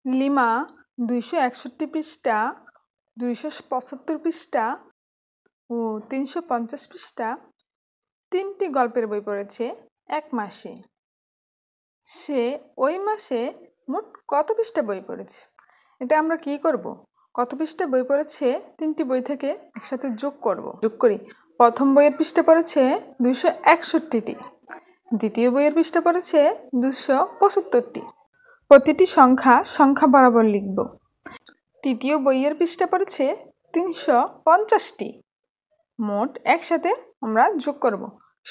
Lima 261 পৃষ্ঠা, 275 পৃষ্ঠা ও 350 পৃষ্ঠা 3টি গল্পের বই পড়েছে এক মাসে। সে ওই মাসে মোট কত পৃষ্ঠা বই পড়েছে? এটা আমরা কি করব? কত পৃষ্ঠা বই পড়েছে 3টি বই থেকে একসাথে যোগ করি। প্রথম বইয়ের পৃষ্ঠা পড়েছে 261টি, দ্বিতীয় বইয়ের পৃষ্ঠা পড়েছে 275টি। প্রতিটি সংখ্যা বরাবর লিখব। তৃতীয় বইয়ের পৃষ্ঠা পড়েছে 350টি। মোট একসাথে আমরা যোগ করব।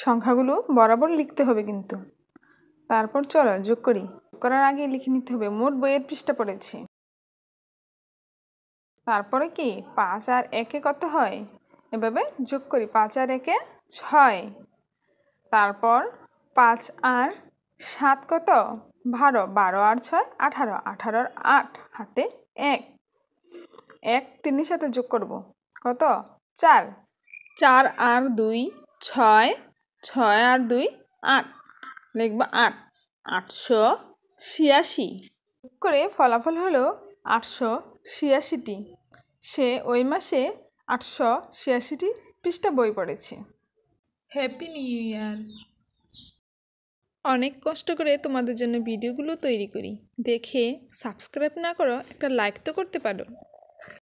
সংখ্যাগুলো বরাবর লিখতে হবে কিন্তু। তারপর চলো যোগ করি। করার আগে লিখে নিতে হবে মোট বইয়ের পৃষ্ঠা পড়েছে। তারপরে কি 5 আর 1 কত হয়? এভাবে যোগ করি। 5 আর 1 6। তারপর 5 আর 7 কত? 12। 12 আর 6 18। 18 আর 8 হাতে 1। 1 3 সাথে যোগ করব। কত? 4। 4 আর 2 6। 6 আর 2 8। লিখব 8। 886 করে ফলাফল হলো 886টি। সে ওই মাসে 886টি পৃষ্ঠা বই পড়েছে। Happy new year. অনেক কষ্ট করে তোমাদের জন্য ভিডিওগুলো তৈরি করি। দেখে সাবস্ক্রাইব না করো, একটা লাইক তো করতে পারো।